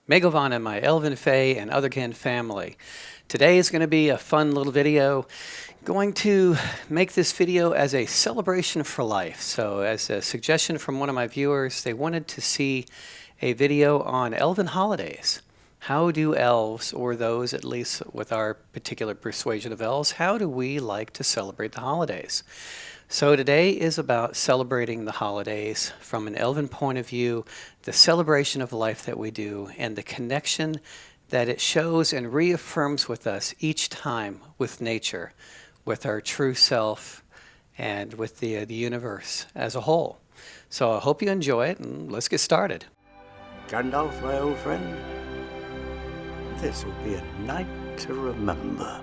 Mae Govannen, my Elven Fae and Otherkin family. Today is going to be a fun little video. Going to make this video as a celebration for life. So as a suggestion from one of my viewers, they wanted to see a video on Elven holidays. How do elves, or those at least with our particular persuasion of elves, how do we like to celebrate the holidays? So today is about celebrating the holidays from an elven point of view, the celebration of life that we do, and the connection that it shows and reaffirms with us each time with nature, with our true self, and with the universe as a whole. So I hope you enjoy it, and let's get started. Gandalf, my old friend, this will be a night to remember.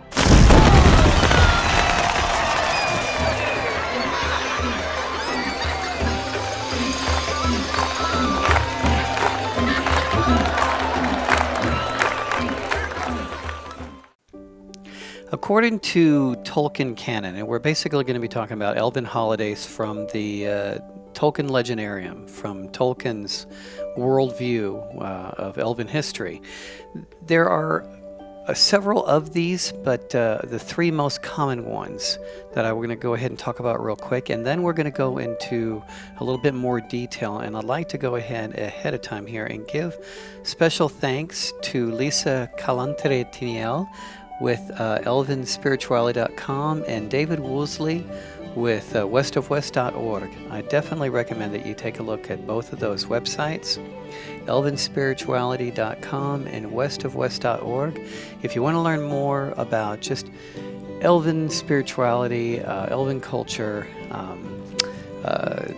According to Tolkien canon, and we're basically going to be talking about Elven holidays from the Tolkien Legendarium, from Tolkien's worldview of Elven history. There are several of these, but the three most common ones that I'm going to go ahead and talk about real quick, and then we're going to go into a little bit more detail. And I'd like to go ahead of time here and give special thanks to Lisa Calantre-Tiniel with elvenspirituality.com and David Woolsey with westofwest.org. I definitely recommend that you take a look at both of those websites, elvenspirituality.com and westofwest.org. If you want to learn more about just elven spirituality, elven culture,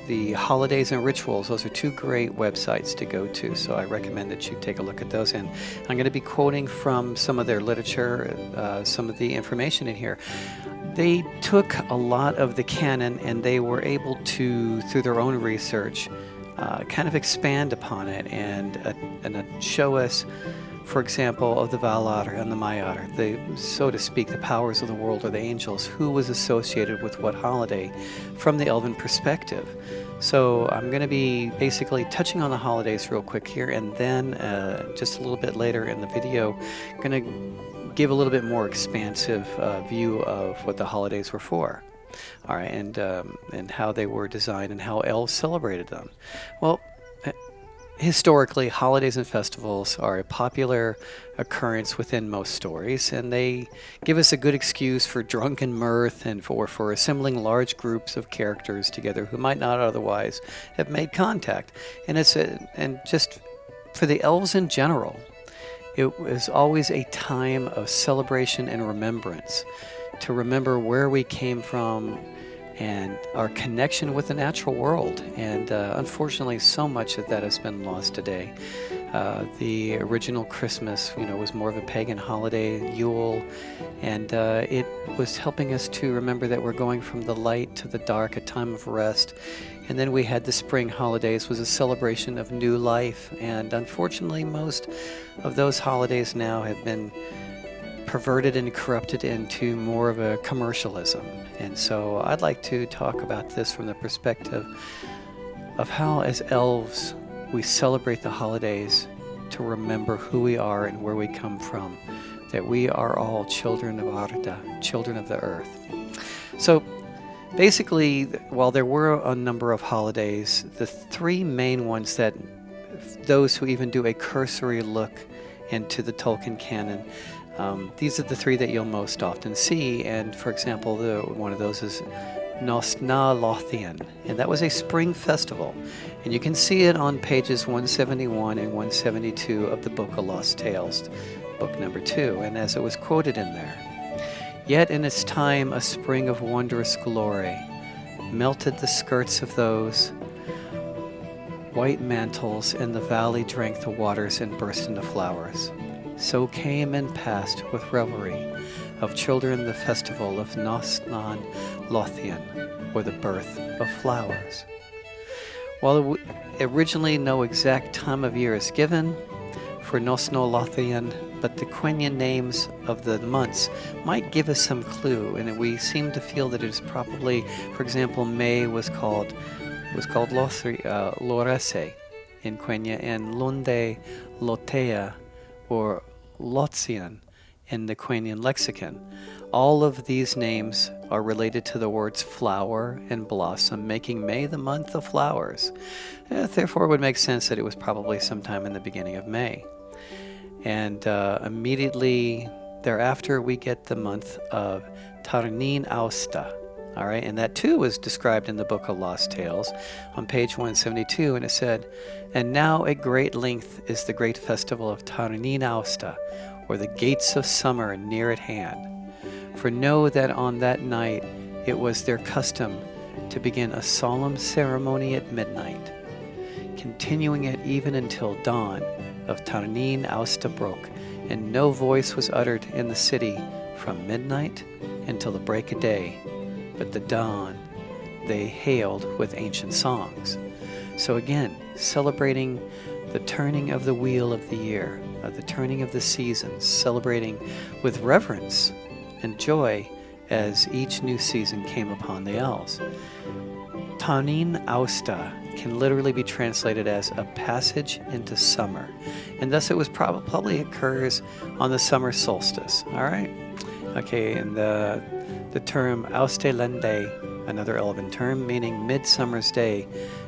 the holidays and rituals, those are two great websites to go to, so I recommend that you take a look at those. And I'm going to be quoting from some of their literature, some of the information in here. They took a lot of the canon and they were able to, through their own research, kind of expand upon it and show us, for example, of the Valar and the Maiar, so to speak, the powers of the world or the angels, who was associated with what holiday from the Elven perspective. So I'm going to be basically touching on the holidays real quick here, and then just a little bit later in the video, going to give a little bit more expansive view of what the holidays were for. All right, and how they were designed and how elves celebrated them. Well, historically, holidays and festivals are a popular occurrence within most stories, and they give us a good excuse for drunken mirth and for assembling large groups of characters together who might not otherwise have made contact. And and just for the elves in general, it was always a time of celebration and remembrance, to remember where we came from and our connection with the natural world. And unfortunately, so much of that has been lost today. The original Christmas, was more of a pagan holiday, Yule, and it was helping us to remember that we're going from the light to the dark, a time of rest. And then we had the spring holidays, was a celebration of new life. And unfortunately, most of those holidays now have been perverted and corrupted into more of a commercialism. And so I'd like to talk about this from the perspective of how, as elves, we celebrate the holidays to remember who we are and where we come from, that we are all children of Arda, children of the earth. So basically, while there were a number of holidays, the three main ones that those who even do a cursory look into the Tolkien canon, these are the three that you'll most often see. And for example, one of those is Nost-na-lothion, and that was a spring festival. And you can see it on pages 171 and 172 of the Book of Lost Tales, book number 2, and as it was quoted in there. Yet in its time a spring of wondrous glory melted the skirts of those white mantles, and the valley drank the waters and burst into flowers. So came and passed with revelry of children the festival of Nost-na-lothion, or the birth of flowers. While originally no exact time of year is given for Nost-na-lothion, but the Quenya names of the months might give us some clue, and we seem to feel that it is probably, for example, May was called Lorese, in Quenya and Nost-na-lothion or Lothion in the Quenian lexicon. All of these names are related to the words flower and blossom, making May the month of flowers. Therefore, it would make sense that it was probably sometime in the beginning of May. And immediately thereafter, we get the month of Tarnin Austa. All right, and that too was described in the Book of Lost Tales on page 172, and it said, "And now at great length is the great festival of Tarnin Austa, or the gates of summer near at hand. For know that on that night it was their custom to begin a solemn ceremony at midnight, continuing it even until dawn of Tarnin Austa broke, and no voice was uttered in the city from midnight until the break of day, but the dawn they hailed with ancient songs." So again, celebrating the turning of the wheel of the year, the turning of the seasons, celebrating with reverence and joy as each new season came upon the elves. Tarnin Austa can literally be translated as a passage into summer, and thus it was probably occurs on the summer solstice. All right, okay, and the term Austelende, another Elven term meaning midsummer's day,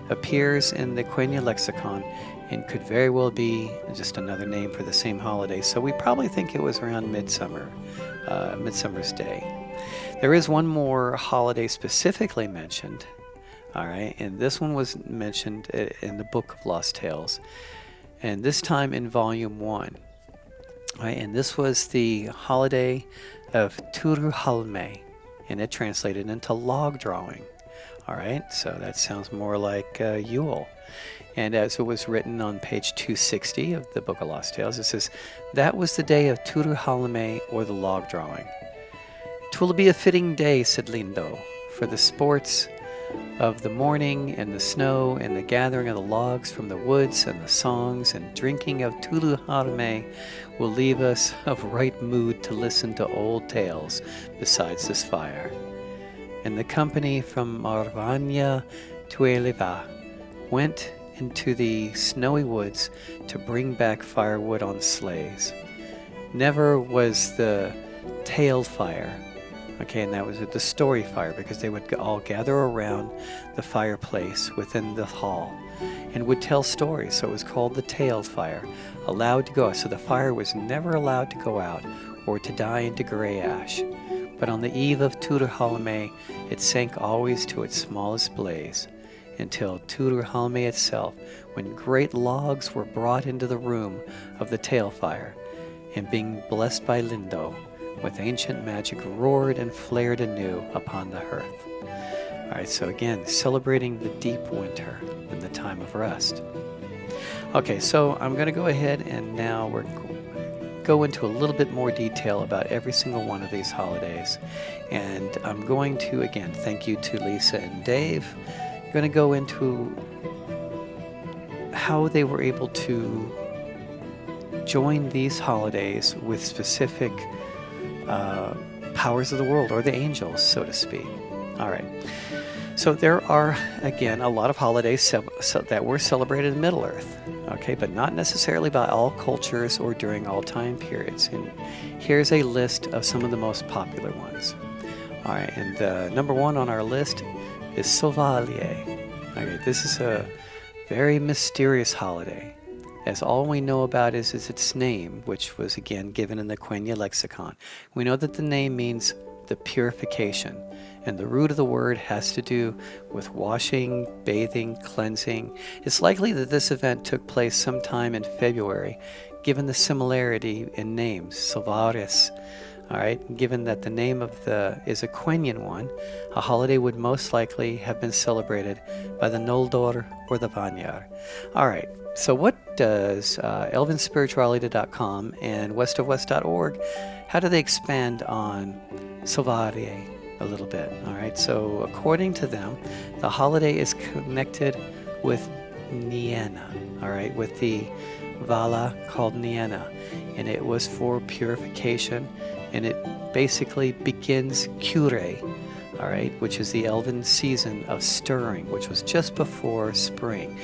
appears in the Quenya lexicon and could very well be just another name for the same holiday. So we probably think it was around midsummer's day. There is one more holiday specifically mentioned. All right, and this one was mentioned in the Book of Lost Tales, and this time in Volume 1. All right, and this was the holiday of Turuhalme, and it translated into log drawing. All right, so that sounds more like Yule. And as it was written on page 260 of the Book of Lost Tales, it says, "That was the day of Turuhalme, or the log drawing. 'Twill be a fitting day," said Lindo, "for the sports of the morning, and the snow, and the gathering of the logs from the woods, and the songs and drinking of Turuhalme will leave us of right mood to listen to old tales besides this fire." And the company from Arvanya to Yavie went into the snowy woods to bring back firewood on sleighs. Never was the tale fire, okay, and that was the story fire, because they would all gather around the fireplace within the hall and would tell stories. So it was called the tale fire, allowed to go. So the fire was never allowed to go out or to die into gray ash. But on the eve of Turuhalme, it sank always to its smallest blaze, until Turuhalme itself, when great logs were brought into the room of the tale fire, and being blessed by Lindo, with ancient magic roared and flared anew upon the hearth. All right, so again, celebrating the deep winter and the time of rest. Okay, so I'm going to go ahead and now we're go into a little bit more detail about every single one of these holidays. And I'm going to, again, thank you to Lisa and Dave. I'm going to go into how they were able to join these holidays with specific powers of the world, or the angels, so to speak. All right. So there are, again, a lot of holidays that were celebrated in Middle-earth, okay, but not necessarily by all cultures or during all time periods. And here's a list of some of the most popular ones. All right, and number one on our list is Solvalle. Okay, this is a very mysterious holiday, as all we know about is its name, which was again given in the Quenya lexicon. We know that the name means the purification, and the root of the word has to do with washing, bathing, cleansing. It's likely that this event took place sometime in February, given the similarity in names, Solvares. All right, given that the name of is a Quenyan one, a holiday would most likely have been celebrated by the Noldor or the Vanyar. All right, so what does elvenspirituality.com and westofwest.org, how do they expand on Solvalle a little bit? All right, so according to them, the holiday is connected with Niena, all right, with the Vala called Niena, and it was for purification, and it basically begins Cure, all right, which is the elven season of stirring, which was just before spring.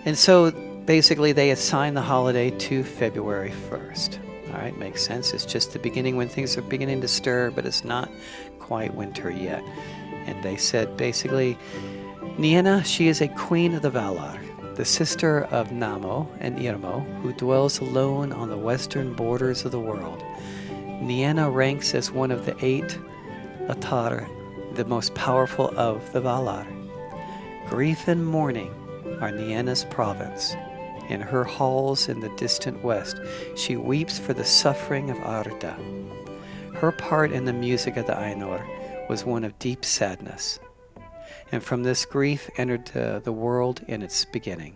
And so basically they assign the holiday to February 1st. All right, makes sense. It's just the beginning when things are beginning to stir, but it's not quite winter yet. And they said basically, Nienna, she is a queen of the Valar, the sister of Namo and Irmo, who dwells alone on the western borders of the world. Nienna ranks as one of the 8 Atar, the most powerful of the Valar. Grief and mourning are Nienna's province. In her halls in the distant west, she weeps for the suffering of Arda. Her part in the music of the Ainur was one of deep sadness, and from this grief entered the world in its beginning.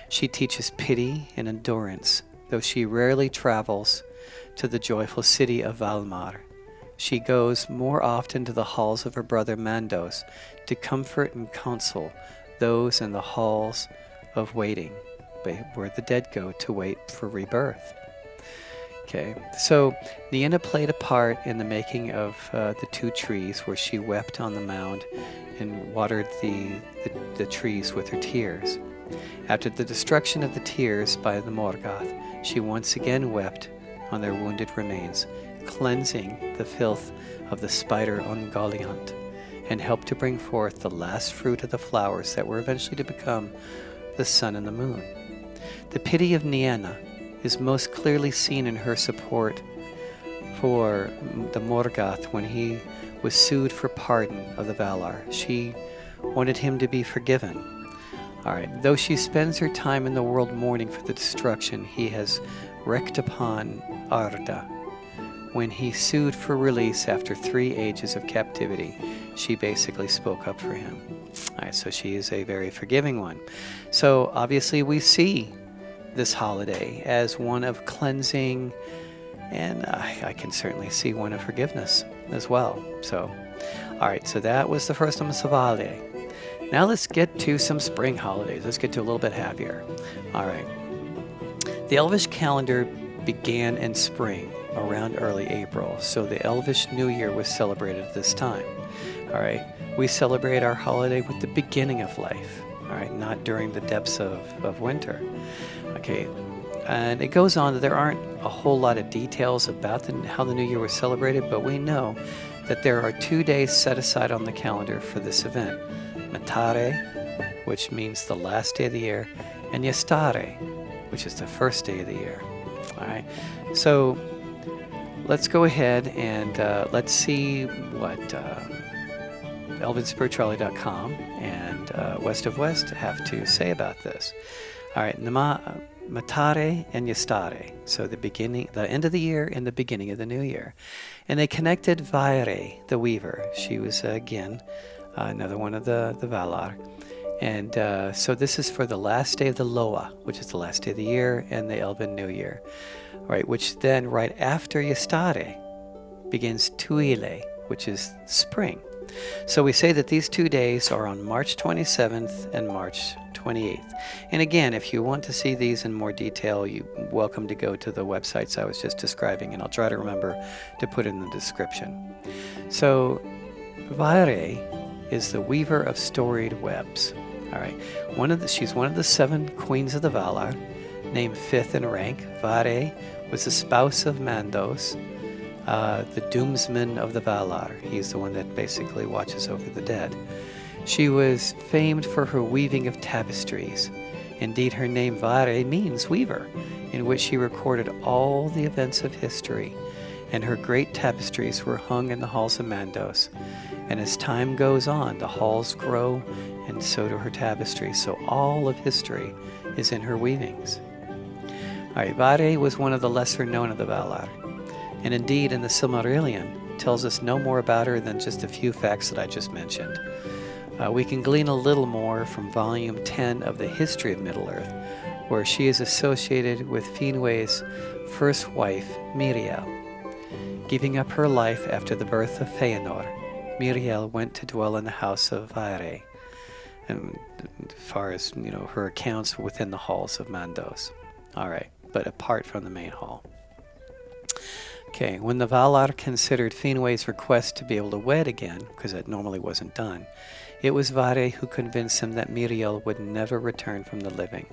She teaches pity and endurance, though she rarely travels to the joyful city of Valmar. She goes more often to the halls of her brother Mandos to comfort and counsel those in the halls of waiting, where the dead go to wait for rebirth. Okay, so Nienna played a part in the making of the 2 trees, where she wept on the mound and watered the trees with her tears. After the destruction of the tears by the Morgoth, she once again wept on their wounded remains, cleansing the filth of the spider Ungoliant, and helped to bring forth the last fruit of the flowers that were eventually to become the sun and the moon. The pity of Nienna is most clearly seen in her support for the Morgoth when he was sued for pardon of the Valar. She wanted him to be forgiven. All right, though she spends her time in the world mourning for the destruction he has wreaked upon Arda, when he sued for release after 3 ages of captivity, she basically spoke up for him. All right, so she is a very forgiving one. So obviously we see this holiday as one of cleansing, and I can certainly see one of forgiveness as well. So, all right, so that was the first one, Solvalle. Now let's get to some spring holidays. Let's get to a little bit happier. All right. The Elvish calendar began in spring, around early April, so the Elvish New Year was celebrated this time. All right, we celebrate our holiday with the beginning of life, all right, not during the depths of winter. Okay, and it goes on that there aren't a whole lot of details about how the New Year was celebrated, but we know that there are 2 days set aside on the calendar for this event. Matare, which means the last day of the year, and Yastare, which is the first day of the year. All right, so let's go ahead and let's see what elvenspirituality.com and West of West have to say about this. All right, Matare and Yastare, so the end of the year and the beginning of the new year. And they connected Vaire, the weaver. She was, again, another one of the Valar. And so this is for the last day of the Loa, which is the last day of the year, and the Elven New Year. Right, which then right after Yastare begins Tuile, which is spring. So we say that these 2 days are on March 27th and March 28th. And again, if you want to see these in more detail, you're welcome to go to the websites I was just describing, and I'll try to remember to put in the description. So Vaire is the weaver of storied webs. All right, she's one of the 7 queens of the Valar, named 5th in rank. Vaire was the spouse of Mandos, the doomsman of the Valar. He's the one that basically watches over the dead. She was famed for her weaving of tapestries. Indeed, her name Vaire means weaver, in which she recorded all the events of history, and her great tapestries were hung in the halls of Mandos. And as time goes on, the halls grow, and so do her tapestries. So all of history is in her weavings. All right, Vaire was one of the lesser known of the Valar, and indeed in the Silmarillion tells us no more about her than just a few facts that I just mentioned. We can glean a little more from volume 10 of the History of Middle-earth, where she is associated with Finwë's first wife, Miriel. Giving up her life after the birth of Feanor, Miriel went to dwell in the house of Vaire, and as far as her accounts within the halls of Mandos. All right, but apart from the main hall. Okay, when the Valar considered Finwë's request to be able to wed again, because that normally wasn't done, it was Vaire who convinced him that Miriel would never return from the living.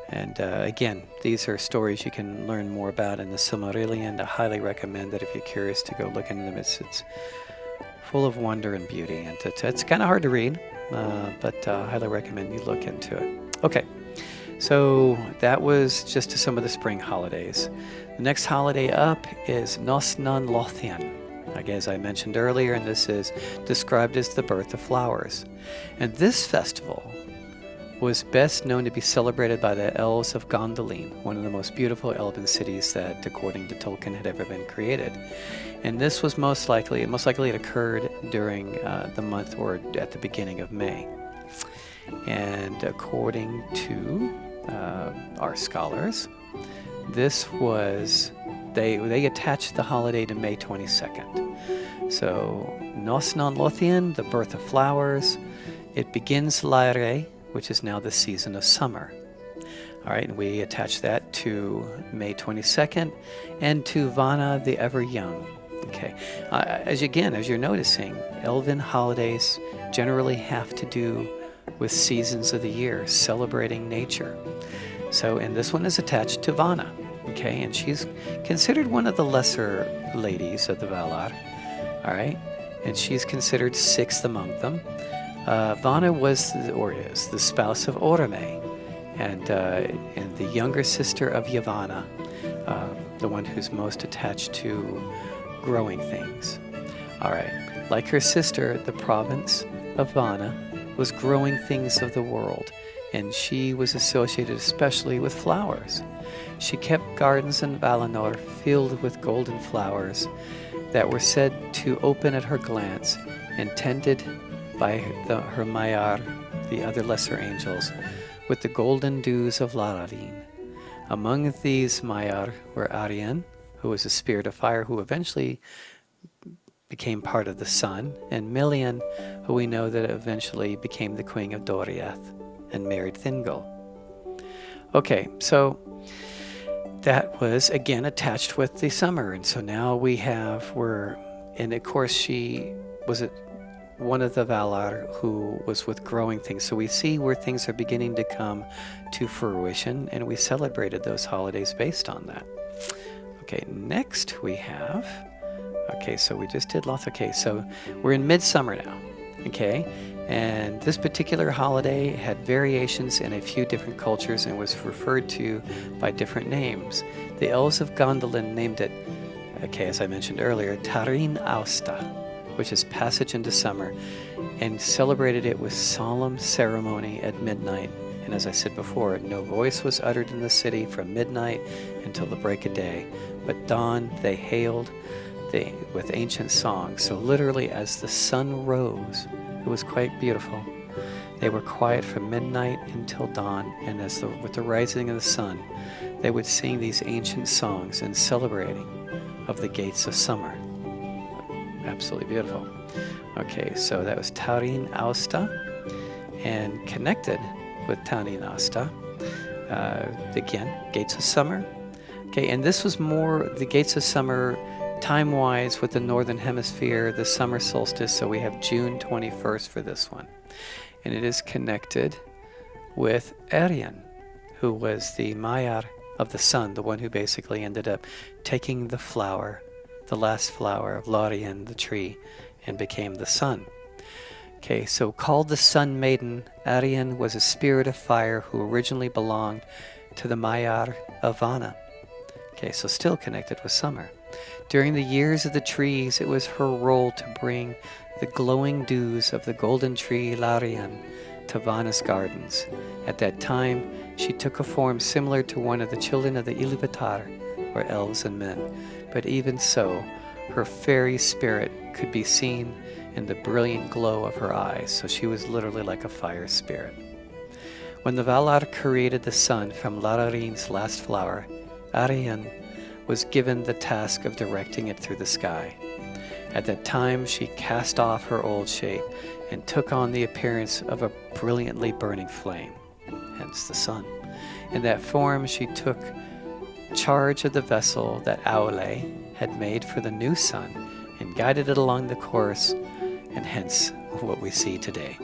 And again, these are stories you can learn more about in the Silmarillion. I highly recommend that if you're curious to go look into them. It's full of wonder and beauty, and it's kind of hard to read, but I highly recommend you look into it. Okay, so that was just some of the spring holidays. The next holiday up is Nost-na-lothion, like as I mentioned earlier, and this is described as the birth of flowers. And this festival was best known to be celebrated by the Elves of Gondolin, one of the most beautiful elven cities that, according to Tolkien, had ever been created. And this was most likely it occurred during the month or at the beginning of May. And according to our scholars, this was, they attached the holiday to May 22nd. So Nost-na-lothion, the birth of flowers, it begins Hrivë, which is now the season of summer. All right, and we attach that to May 22nd and to Vana the Ever Young. Okay, as you're noticing, Elven holidays generally have to do with seasons of the year, celebrating nature. So, and this one is attached to Vana. Okay, and she's considered one of the lesser ladies of the Valar. All right, and she's considered sixth among them. Vana was, or is, the spouse of Hrivë, and the younger sister of Yavanna, the one who's most attached to growing things. All right, like her sister, the province of Vana was growing things of the world, and she was associated especially with flowers. She kept gardens in Valinor filled with golden flowers that were said to open at her glance, and tended by her Maiar, the other lesser angels, with the golden dews of Lararin. Among these Maiar were Arian, who was a spirit of fire who eventually became part of the sun, and Milian, who we know that eventually became the queen of Doriath and married Thingol. Okay, so that was again attached with the summer, and so now and of course she was one of the Valar who was with growing things. So we see where things are beginning to come to fruition, and we celebrated those holidays based on that. Okay, next we have, so we just did lots. Okay, so we're in midsummer now. Okay, and this particular holiday had variations in a few different cultures and was referred to by different names. The Elves of Gondolin named it, as I mentioned earlier, Tarnin Austa, which is passage into summer, and celebrated it with solemn ceremony at midnight. And as I said before, no voice was uttered in the city from midnight until the break of day. But dawn they hailed with ancient songs. So literally as the sun rose, it was quite beautiful. They were quiet from midnight until dawn, and with the rising of the sun, they would sing these ancient songs and celebrating of the gates of summer. Absolutely beautiful. Okay, so that was Tarnin Austa, and connected with Tarnin Austa, again, gates of summer. Okay, and this was more the gates of summer time-wise with the northern hemisphere, the summer solstice. So we have June 21st for this one, and it is connected with Arian, who was the Maiar of the sun, the one who basically ended up taking the flower, the last flower of Lorien, the tree, and became the sun. Okay, so called the Sun Maiden, Arian was a spirit of fire who originally belonged to the Maiar of Vana. Okay, so still connected with summer. During the years of the trees, it was her role to bring the glowing dews of the golden tree Lorien to Vana's gardens. At that time, she took a form similar to one of the children of the Ilúvatar, or elves and men. But even so, her fairy spirit could be seen in the brilliant glow of her eyes, so she was literally like a fire spirit. When the Valar created the sun from Lararin's last flower, Arian was given the task of directing it through the sky. At that time, she cast off her old shape and took on the appearance of a brilliantly burning flame, hence the sun. In that form, she took charge of the vessel that Aule had made for the new sun and guided it along the course, and hence what we see today.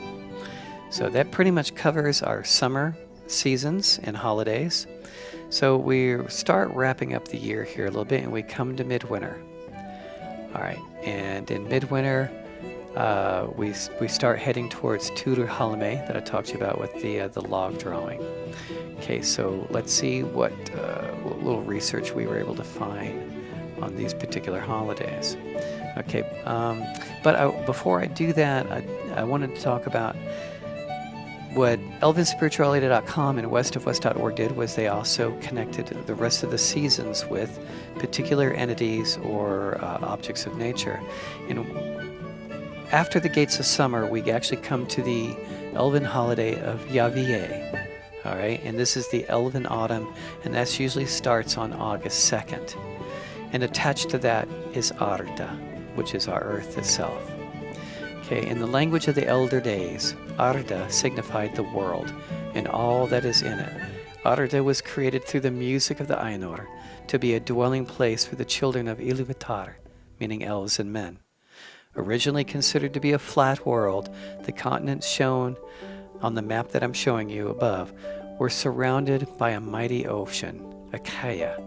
So that pretty much covers our summer seasons and holidays. So we start wrapping up the year here a little bit, and we come to midwinter. All right, and in midwinter, we start heading towards Turuhalme that I talked to you about with the log drawing. Okay, so let's see what little research we were able to find on these particular holidays. Okay, but before I do that, I wanted to talk about what elvenspirituality.com and westofwest.org did was they also connected the rest of the seasons with particular entities or objects of nature. And after the gates of summer, we actually come to the Elven holiday of Yavie. All right, and this is the Elven autumn, and that usually starts on August 2nd. And attached to that is Arda, which is our earth itself. Okay, in the language of the elder days, Arda signified the world and all that is in it. Arda was created through the music of the Ainur to be a dwelling place for the children of Ilúvatar, meaning elves and men. Originally considered to be a flat world, the continents shown on the map that I'm showing you above were surrounded by a mighty ocean, Achaia,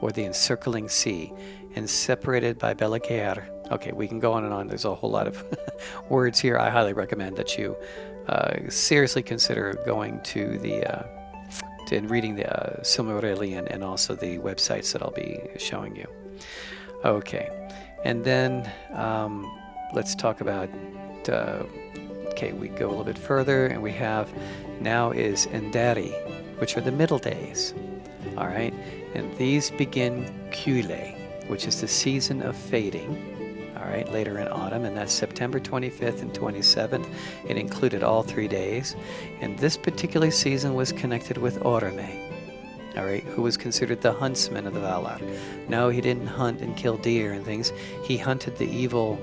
or the encircling sea, and separated by Belagear. Okay, we can go on and on. There's a whole lot of words here. I highly recommend that you seriously consider going to and reading the Silmarillion and also the websites that I'll be showing you. Okay, and then let's talk about. Okay, we go a little bit further, and we have now is Endari, which are the middle days. All right, and these begin Kule, which is the season of fading. All right, later in autumn, and that's September 25th and 27th. It included all 3 days, and this particular season was connected with Orome, all right, who was considered the huntsman of the Valar. No, he didn't hunt and kill deer and things. He hunted the evil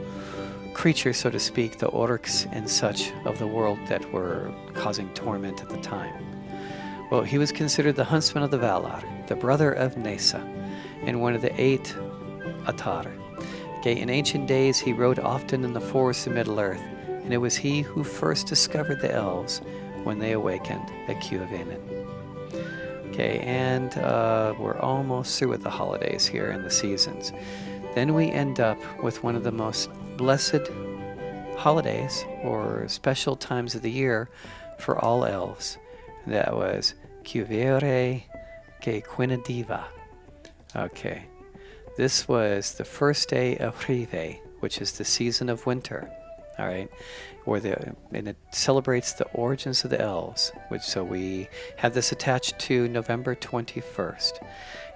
creatures, so to speak, the orcs and such of the world that were causing torment at the time. Well, he was considered the huntsman of the Valar, the brother of Nesa, and one of the 8 Atar. Okay, in ancient days, he rode often in the forests of Middle-earth, and it was he who first discovered the elves when they awakened at Yavie. Okay, and we're almost through with the holidays here and the seasons. Then we end up with one of the most blessed holidays or special times of the year for all elves. That was Cuvere ke Quinadiva. Okay, this was the first day of Hrivë, which is the season of winter. All right, and it celebrates the origins of the elves. So we have this attached to November 21st,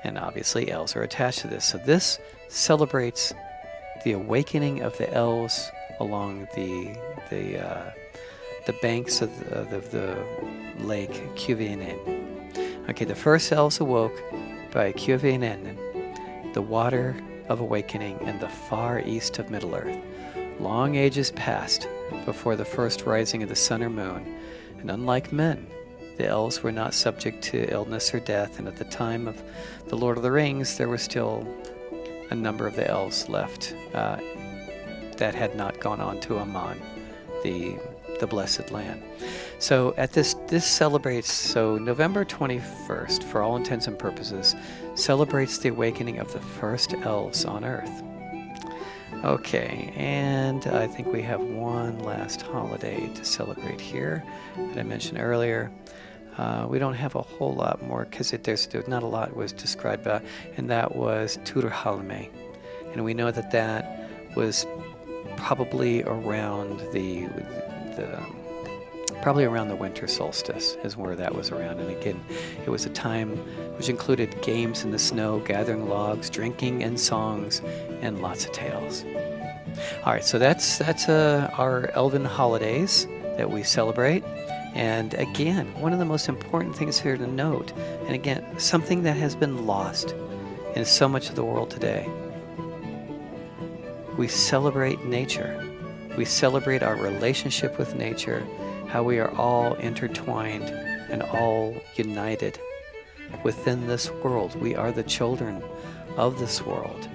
and obviously elves are attached to this. So this celebrates the awakening of the elves along the banks of the lake Yavie. Okay, the first elves awoke by Yavie, the water of awakening in the far east of Middle-earth. Long ages passed before the first rising of the sun or moon, and unlike men, the elves were not subject to illness or death, and at the time of the Lord of the Rings, there was still a number of the elves left that had not gone on to Aman, the blessed land. So at this celebrates, so November 21st, for all intents and purposes, celebrates the awakening of the first elves on Earth. Okay, and I think we have one last holiday to celebrate here that I mentioned earlier. We don't have a whole lot more because there's not a lot was described about, and that was Turuhalme. And we know that was probably around probably around the winter solstice is where that was around. And again, it was a time which included games in the snow, gathering logs, drinking, and songs, and lots of tales. All right, so that's our Elven holidays that we celebrate. And again, one of the most important things here to note, and again, something that has been lost in so much of the world today. We celebrate nature. We celebrate our relationship with nature, how we are all intertwined and all united within this world. We are the children of this world.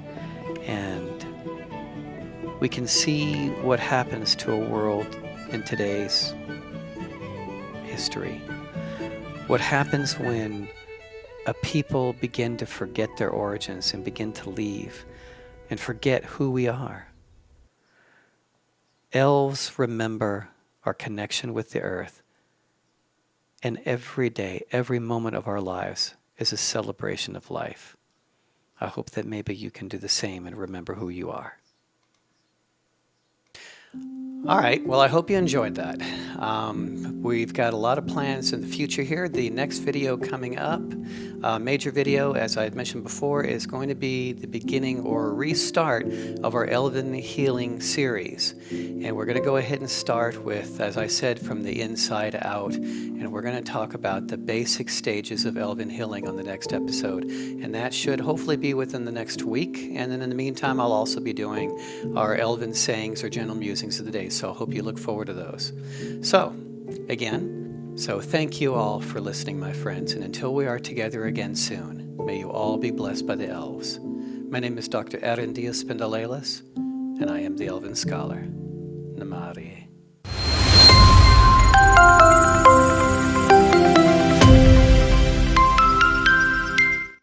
And we can see what happens to a world in today's history What happens when a people begin to forget their origins and begin to leave and forget who we are? Elves remember our connection with the earth, and every day, every moment of our lives is a celebration of life. I hope that maybe you can do the same and remember who you are. All right, well, I hope you enjoyed that. We've got a lot of plans in the future here. The next video coming up, major video, as I had mentioned before, is going to be the beginning or restart of our Elven Healing series. And we're going to go ahead and start with, as I said, from the inside out. And we're going to talk about the basic stages of Elven Healing on the next episode. And that should hopefully be within the next week. And then in the meantime, I'll also be doing our Elven sayings or general musings of the day. So I hope you look forward to those. So, again, thank you all for listening, my friends. And until we are together again soon, may you all be blessed by the elves. My name is Dr. Aaron Diaz Spindalelis, and I am the Elven Scholar. Namari.